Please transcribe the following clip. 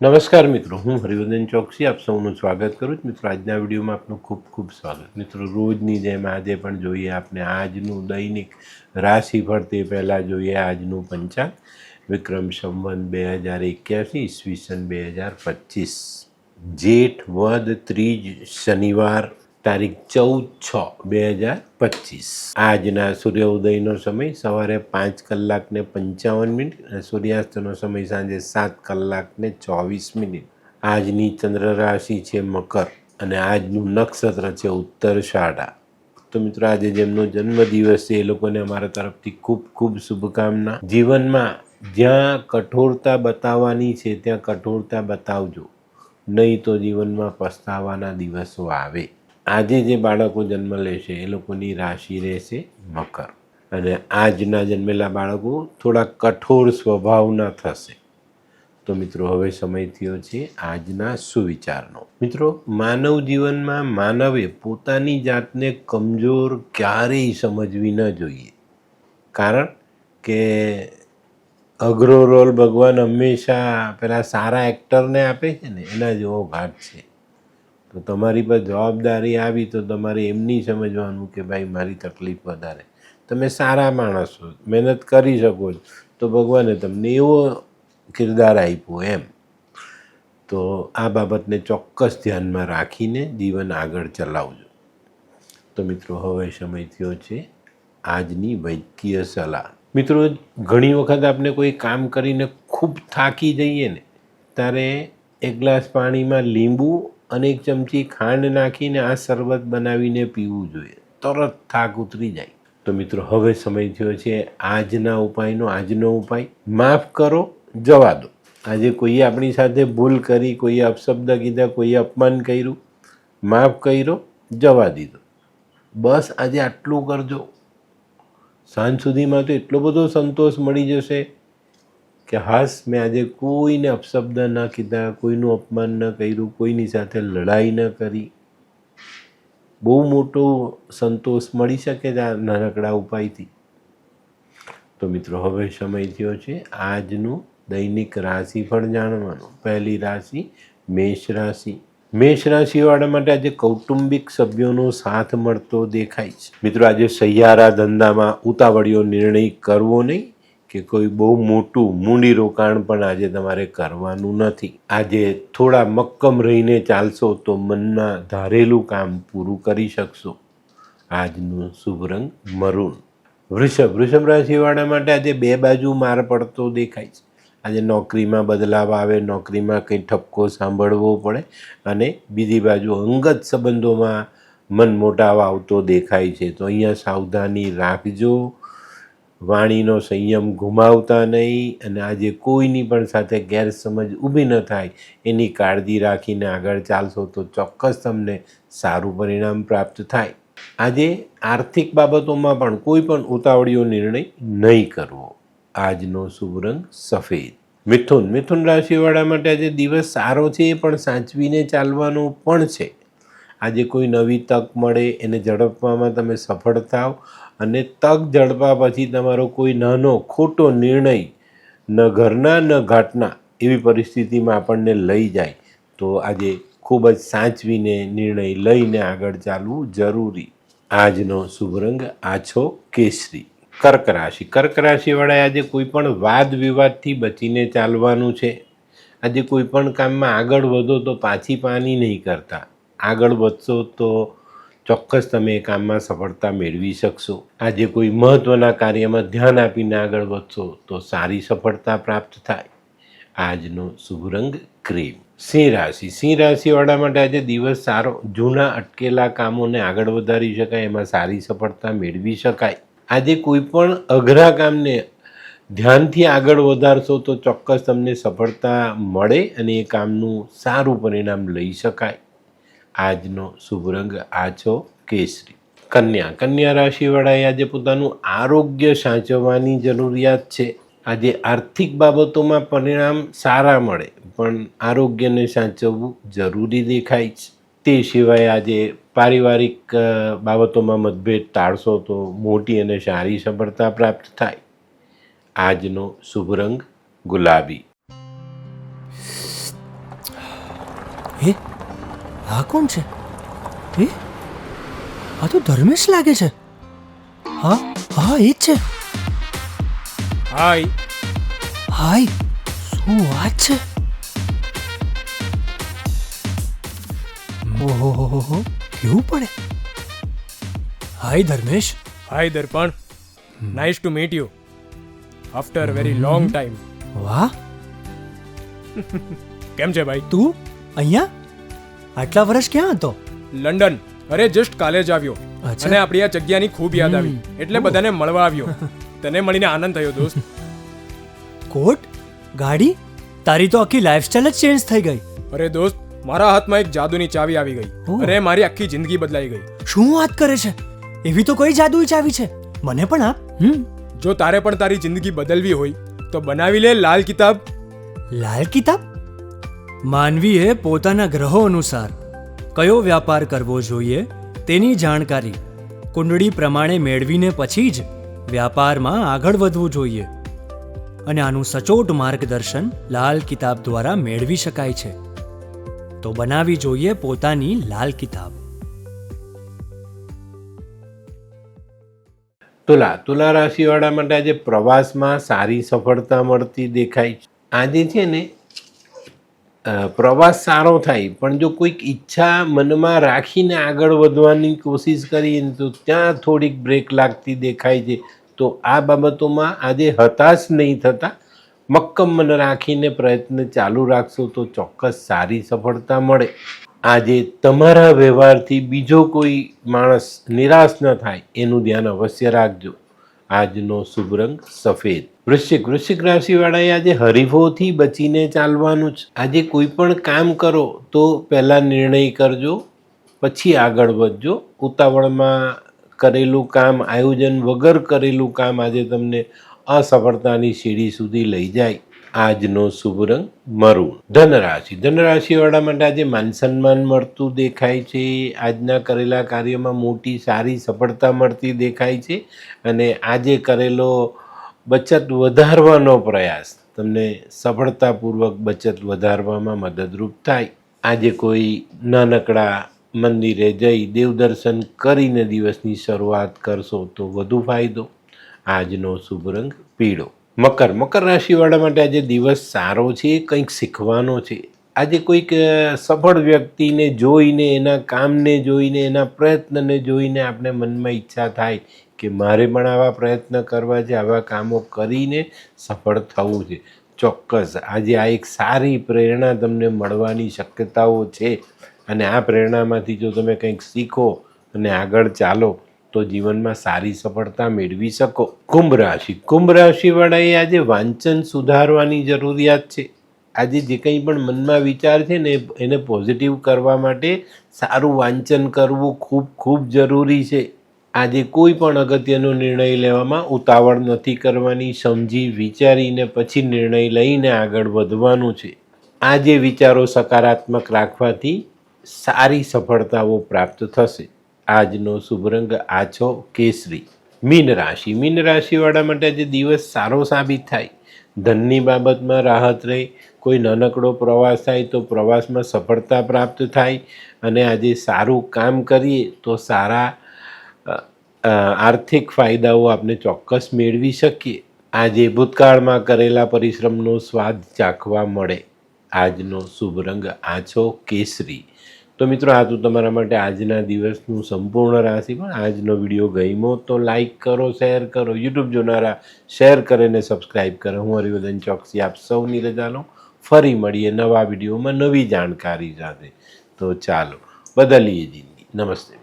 નમસ્કાર મિત્રો, હું હરિવર્ધન ચોકસી આપ સૌનું સ્વાગત કરું છું. મિત્રો, આજના વિડીયોમાં આપનું ખૂબ ખૂબ સ્વાગત. મિત્રો, રોજની જેમ આજે પણ જોઈએ આપણે આજનું દૈનિક રાશિફળ. તે પહેલાં જોઈએ આજનું પંચાંગ. વિક્રમ સંવત 2081 ઈસવીસન 2025, જેઠ વદ ત્રીજ, શનિવાર, તારીખ 14/6/2025. આજના સૂર્યોદયનો સમય સવારે 5:55 અને સૂર્યાસ્તનો સમય સાંજે 7:24. આજની ચંદ્ર રાશિ છે મકર અને આજનું નક્ષત્ર છે ઉત્તરાષાઢા. તો મિત્રો, આજે જેમનો જન્મદિવસ છે એ લોકોને અમારા તરફથી ખૂબ ખૂબ શુભકામના. જીવનમાં જ્યાં કઠોરતા બતાવવાની છે ત્યાં કઠોરતા બતાવજો, નહીં તો જીવનમાં પસ્તાવાના દિવસો આવે. આજે જે બાળકો જન્મ લેશે એ લોકોની રાશિ રહેશે મકર અને આજના જન્મેલા બાળકો થોડા કઠોર સ્વભાવના થશે. તો મિત્રો, હવે સમય થયો છે આજના સુવિચારનો. મિત્રો, માનવ જીવનમાં માનવે પોતાની જાતને કમજોર ક્યારેય સમજવી ન જોઈએ, કારણ કે અઘરો રોલ ભગવાન હંમેશા પેલા સારા એક્ટરને આપે છે ને, એના જેવો ભાગ છે. તો તમારી પર જવાબદારી આવી તો તમારે એમ નહીં સમજવાનું કે ભાઈ મારી તકલીફ વધારે. તમે સારા માણસ છો, મહેનત કરી શકો છો, તો ભગવાને તમને એવો કિરદાર આપ્યો એમ. તો આ બાબતને ચોક્કસ ધ્યાનમાં રાખીને જીવન આગળ ચલાવજો. તો મિત્રો, હવે સમય થયો છે આજની વૈદ્યકીય સલાહ. મિત્રો, ઘણી વખત આપણે કોઈ કામ કરીને ખૂબ થાકી જઈએ ને ત્યારે એક ગ્લાસ પાણીમાં લીંબુ અને એક ચમચી ખાંડ નાખીને આ શરબત બનાવીને પીવું જોઈએ, તરત થાક ઉતરી જાય. તો મિત્રો, હવે સમય થયો છે આજના ઉપાયનો. આજનો ઉપાય, માફ કરો, જવા દો. આજે કોઈએ આપણી સાથે ભૂલ કરી, કોઈએ અપશબ્દ કીધા, કોઈએ અપમાન કર્યું, માફ કર્યો, જવા દીધો. બસ આજે આટલું કરજો. સાંજ સુધીમાં તો એટલો બધો સંતોષ મળી જશે કે હાશ, મેં આજે કોઈને અપશબ્દ ન કીધા, કોઈનું અપમાન ન કર્યું, કોઈની સાથે લડાઈ ન કરી. બહુ મોટો સંતોષ મળી શકે છે આ નાનકડા ઉપાયથી. તો મિત્રો, હવે સમય થયો છે આજનું દૈનિક રાશિફળ જાણવાનું. પહેલી રાશિ મેષ રાશિ. મેષ રાશિવાળા માટે આજે કૌટુંબિક સભ્યોનો સાથ મળતો દેખાય છે. મિત્રો, આજે સહિયારા ધંધામાં ઉતાવળિયો નિર્ણય કરવો નહીં કે કોઈ બહુ મોટું મૂડી રોકાણ પણ આજે તમારે કરવાનું નથી. આજે થોડા મક્કમ રહીને ચાલશો તો મનમાં ધારેલું કામ પૂરું કરી શકશો. આજનું શુભ રંગ મરૂન. વૃષભ રાશિવાળા માટે આજે બે બાજુ માર પડતો દેખાય છે. આજે નોકરીમાં બદલાવ આવે, નોકરીમાં કંઈ ઠપકો સાંભળવો પડે અને બીજી બાજુ અંગત સંબંધોમાં મનમોટાવ આવતો દેખાય છે. તો અહીંયા સાવધાની રાખજો, વાણીનો સંયમ ગુમાવતા નહીં અને આજે કોઈની પણ સાથે ગેરસમજ ઊભી ન થાય એની કાળજી રાખીને આગળ ચાલશો તો ચોક્કસ તમને સારું પરિણામ પ્રાપ્ત થાય. આજે આર્થિક બાબતોમાં પણ કોઈ પણ ઉતાવળિયો નિર્ણય નહીં કરવો. આજનો શુભ રંગ સફેદ. મિથુન રાશિવાળા માટે આજે દિવસ સારો છે, પણ સાચવીને ચાલવાનો પણ છે. આજે કોઈ નવી તક મળે એને ઝડપવામાં તમે સફળ થાવ અને તક ઝડપા પછી તમારો કોઈ નાનો ખોટો નિર્ણય ન ઘરના ન ઘાટના એવી પરિસ્થિતિમાં આપણને લઈ જાય. તો આજે ખૂબ જ સાચવીને નિર્ણય લઈને આગળ ચાલવું જરૂરી. આજનો શુભ રંગ આછો કેસરી. કર્ક રાશિવાળાએ આજે કોઈ પણ વાદ વિવાદથી બચીને ચાલવાનું છે. આજે કોઈ પણ કામમાં આગળ વધો તો પાછી પાની નહીં કરતા. આગળ વધશો તો ચોક્કસ તમે એ કામમાં સફળતા મેળવી શકશો. આજે કોઈ મહત્ત્વના કાર્યમાં ધ્યાન આપીને આગળ વધશો તો સારી સફળતા પ્રાપ્ત થાય. આજનો શુભ રંગ ક્રીમ. સિંહ રાશિવાળા માટે આજે દિવસ સારો. જૂના અટકેલા કામોને આગળ વધારી શકાય, એમાં સારી સફળતા મેળવી શકાય. આજે કોઈ પણ અઘરા કામને ધ્યાનથી આગળ વધારશો તો ચોક્કસ તમને સફળતા મળે અને એ કામનું સારું પરિણામ લઈ શકાય. આજનો શુભ રંગ આછો કેસરી. કન્યા રાશિવાળાએ આજે પોતાનું આરોગ્ય સાચવવાની જરૂરિયાત છે. આજે આર્થિક બાબતોમાં પરિણામ સારા મળે, પણ આરોગ્યને સાચવવું જરૂરી દેખાય છે. તે સિવાય આજે પારિવારિક બાબતોમાં મતભેદ ટાળશો તો મોટી અને સારી સફળતા પ્રાપ્ત થાય. આજનો શુભ રંગ ગુલાબી. એ આ કોણ છે? એ આ તો ધર્મેશ લાગે છે. હા હા એ જ છે. હાય. હાય, શું વાત છે? ઓહો, કેવું પડે? Hi Dharmesh. Hi Darpan. Nice to meet you after very long time. વાહ, કેમ છે ભાઈ? તું અહીંયા આટલા વર્ષ ક્યાં હતો? લંડન. અરે જસ્ટ કાલે જ આવ્યો અચ્છા. અને આપણી આ જગ્યાની ખૂબ યાદ આવી એટલે બધાને મળવા આવ્યો. તને મળીને આનંદ થયો દોસ્ત. કોટ, ગાડી, તારી તો આખી લાઈફસ્ટાઈલ જ ચેન્જ થઈ ગઈ. અરે દોસ્ત, મારા હાથમાં એક જાદુની ચાવી આવી ગઈ ઓહ. અને મારી આખી જિંદગી બદલાઈ ગઈ. શું વાત કરે છે? એવી તો કોઈ જાદુઈ ચાવી છે, મને પણ આપ. જો તારે પણ તારી જિંદગી બદલવી હોય તો બનાવી લે લાલ કિતાબ. લાલ કિતાબ? માનવીએ પોતાના ગ્રહો અનુસાર કયો વ્યાપાર કરવો જોઈએ તેની જાણકારી કુંડળી પ્રમાણે મેળવીને પછી જ વ્યાપારમાં આગળ વધવું જોઈએ. અને આનું સચોટ માર્ગદર્શન લાલ કિતાબ દ્વારા મેળવી શકાય છે. તો બનાવી જોઈએ પોતાની લાલ કિતાબ. તુલા રાશિવાળા માટે આજે પ્રવાસમાં સારી સફળતા મળતી દેખાય છે. આજે છે ને પ્રવાસ સારો થાય, પણ જો કોઈક ઈચ્છા મનમાં રાખીને આગળ વધવાની કોશિશ કરીએ ને તો ત્યાં થોડીક બ્રેક લાગતી દેખાય છે. તો આ બાબતોમાં આજે હતાશ નહીં થતા, મક્કમ મન રાખીને પ્રયત્ન ચાલુ રાખશો તો ચોક્કસ સારી સફળતા મળે. આજે તમારા વ્યવહારથી બીજો કોઈ માણસ નિરાશ ન થાય એનું ધ્યાન અવશ્ય રાખજો. આજનો શુભ રંગ સફેદ. વૃશ્ચિક રાશિવાળાએ આજે હરીફોથી બચીને ચાલવાનું છે. આજે કોઈ પણ કામ કરો તો પહેલાં નિર્ણય કરજો, પછી આગળ વધજો. ઉતાવળમાં કરેલું કામ, આયોજન વગર કરેલું કામ આજે તમને અસફળતાની સીડી સુધી લઈ જાય. આજનો શુભ રંગ મરૂન. ધનરાશિવાળા માટે આજે માન સન્માન મળતું દેખાય છે. આજના કરેલા કાર્યમાં મોટી સારી સફળતા મળતી દેખાય છે અને આજે કરેલો બચત વધારવાનો પ્રયાસ તમને સફળતાપૂર્વક બચત વધારવામાં મદદરૂપ થાય. આજે કોઈ નાનકડા મંદિરે જઈ દેવદર્શન કરીને દિવસની શરૂઆત કરશો તો વધુ ફાયદો. આજનો શુભ રંગ પીળો. મકર રાશિવાળા માટે આજે દિવસ સારો છે, કંઈક શીખવાનો છે. આજે કોઈક સફળ વ્યક્તિને જોઈને, એના કામને જોઈને, એના પ્રયત્નને જોઈને આપણે મનમાં ઈચ્છા થાય કે મારે પણ આવા પ્રયત્ન કરવા છે, આવા કામો કરીને સફળ થવું છે. ચોક્કસ આજે આ એક સારી પ્રેરણા તમને મળવાની શક્યતાઓ છે અને આ પ્રેરણામાંથી જો તમે કંઈક શીખો અને આગળ ચાલો તો જીવનમાં સારી સફળતા મેળવી શકો. કુંભ રાશિવાળાએ આજે વાંચન સુધારવાની જરૂરિયાત છે. આજે જે કંઈ પણ મનમાં વિચાર છે ને એને પોઝિટિવ કરવા માટે સારું વાંચન કરવું ખૂબ ખૂબ જરૂરી છે. આજે કોઈ પણ અગત્યનો નિર્ણય લેવામાં ઉતાવળ નથી કરવાની, સમજી વિચારીને પછી નિર્ણય લઈને આગળ વધવાનું છે. આજે વિચારો સકારાત્મક રાખવાથી સારી સફળતાઓ પ્રાપ્ત થશે. આજનો શુભ રંગ આછો કેસરી. મીન રાશિવાળા માટે આજે દિવસ સારો સાબિત થાય. ધનની બાબતમાં રાહત રહે. કોઈ નાનકડો પ્રવાસ થાય તો પ્રવાસમાં સફળતા પ્રાપ્ત થાય અને આજે સારું કામ કરીએ તો સારા આર્થિક ફાયદાઓ આપણે ચોક્કસ મેળવી શકીએ. આજે ભૂતકાળમાં કરેલા પરિશ્રમનો સ્વાદ ચાખવા મળે. આજનો શુભ રંગ આછો કેસરી. તો મિત્રો, આ તો તમારા માટે આજના દિવસનું સંપૂર્ણ રાશિ. પણ આજનો વિડીયો ગમ્યો તો લાઈક કરો, શેર કરો. યુટ્યુબ જોનારા શેર કરે ને સબસ્ક્રાઈબ કરો. હું હરિવર્ધન ચોકસી આપ સૌની રજા લઉં. ફરી મળીએ નવા વિડીયોમાં નવી જાણકારી સાથે. તો ચાલો બદલીએ જિંદગી. નમસ્તે.